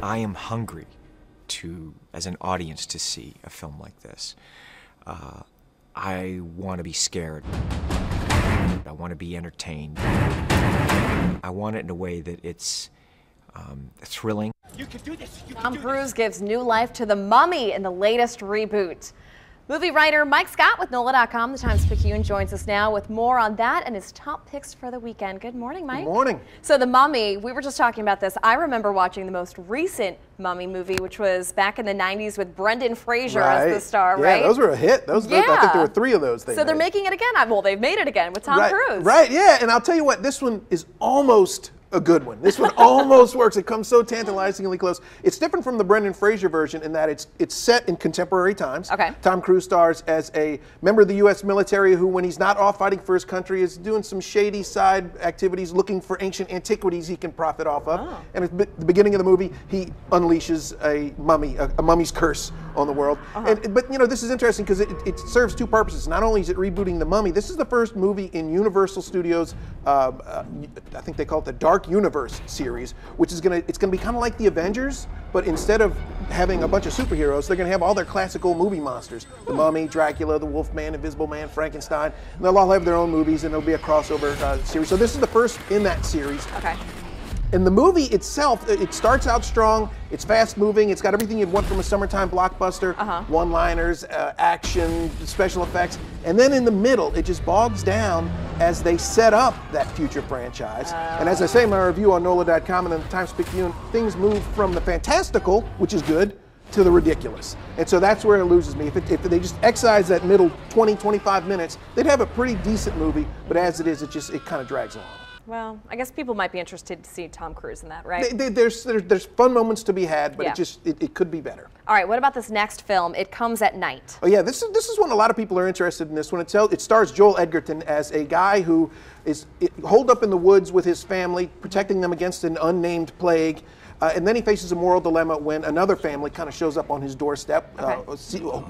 I am hungry as an audience, to see a film like this. I want to be scared. I want to be entertained. I want it in a way that it's thrilling. You can do this. Tom Cruise gives new life to the Mummy in the latest reboot. Movie writer Mike Scott with NOLA.com, the Times-Picayune, joins us now with more on that and his top picks for the weekend. Good morning, Mike. Good morning. So the Mummy, we were just talking about this. I remember watching the most recent Mummy movie, which was back in the 90s with Brendan Fraser as the star, right? Yeah, those were a hit. I think there were 3 of those. So they're making it again. Well, they've made it again with Tom Cruise. Right, yeah, and I'll tell you what, this one is almost a good one. This one almost works. It comes so tantalizingly close. It's different from the Brendan Fraser version in that it's set in contemporary times. Okay. Tom Cruise stars as a member of the U.S. military who, when he's not off fighting for his country, is doing some shady side activities, looking for ancient antiquities he can profit off of. Oh. And at the beginning of the movie, he unleashes a mummy's curse on the world. But you know, this is interesting because it serves 2 purposes. Not only is it rebooting the Mummy, this is the first movie in Universal Studios. I think they call it the Dark Universe series, which is gonna be kind of like the Avengers, but instead of having a bunch of superheroes, they're gonna have all their classical movie monsters: the Mummy, Dracula, the Wolfman, Invisible Man, Frankenstein. And they'll all have their own movies, and it'll be a crossover series. So this is the first in that series. Okay. And the movie itself, it starts out strong. It's fast moving. It's got everything you'd want from a summertime blockbuster: one-liners, action, special effects. And then in the middle, it just bogs down as they set up that future franchise. And as I say in my review on NOLA.com and in the Times-Picayune, things move from the fantastical, which is good, to the ridiculous. And so that's where it loses me. If they just excise that middle 20, 25 minutes, they'd have a pretty decent movie. But as it is, it kind of drags along. Well, I guess people might be interested to see Tom Cruise in that, right? There's fun moments to be had, but it could be better. All right, what about this next film? It Comes at Night. Oh yeah, this is one a lot of people are interested in. This one. It stars Joel Edgerton as a guy who is holed up in the woods with his family, protecting them against an unnamed plague. And then he faces a moral dilemma when another family kind of shows up on his doorstep,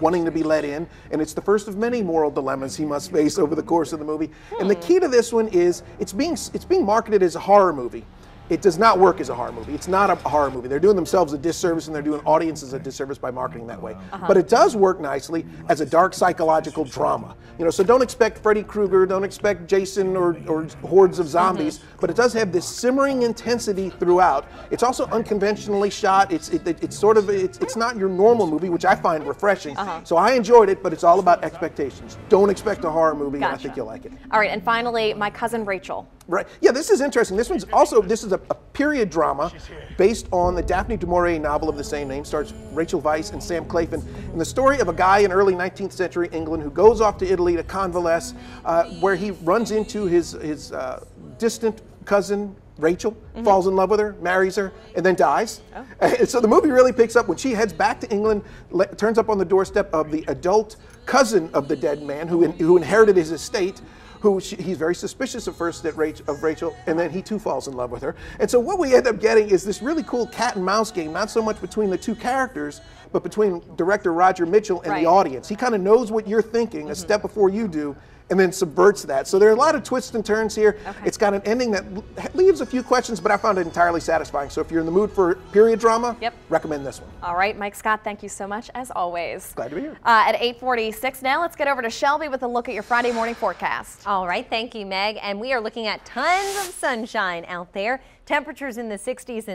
wanting to be let in. And it's the first of many moral dilemmas he must face over the course of the movie. And the key to this one is it's being marketed as a horror movie. It does not work as a horror movie. It's not a horror movie. They're doing themselves a disservice, and they're doing audiences a disservice by marketing that way. But it does work nicely as a dark psychological drama. You know, so don't expect Freddy Krueger, don't expect Jason or hordes of zombies, but it does have this simmering intensity throughout. It's also unconventionally shot. It's not your normal movie, which I find refreshing. So I enjoyed it, but it's all about expectations. Don't expect a horror movie, and I think you'll like it. All right, and finally, My Cousin Rachel. Right. Yeah, this is interesting. This is a period drama based on the Daphne du Maurier novel of the same name. Stars Rachel Weisz and Sam Claflin. And the story of a guy in early 19th century England who goes off to Italy to convalesce, where he runs into his distant cousin Rachel, falls in love with her, marries her, and then dies. And so the movie really picks up when she heads back to England, turns up on the doorstep of the adult cousin of the dead man who inherited his estate. He's very suspicious at first of Rachel, and then he too falls in love with her. And so what we end up getting is this really cool cat and mouse game, not so much between the 2 characters, but between director Roger Mitchell and the audience. He kind of knows what you're thinking a step before you do, and then subverts that. So there are a lot of twists and turns here. It's got an ending that leaves a few questions, but I found it entirely satisfying. So if you're in the mood for period drama, recommend this one. All right, Mike Scott, thank you so much, as always. Glad to be here. At 8:46 now, let's get over to Shelby with a look at your Friday morning forecast. All right, thank you, Meg. And we are looking at tons of sunshine out there. Temperatures in the 60s and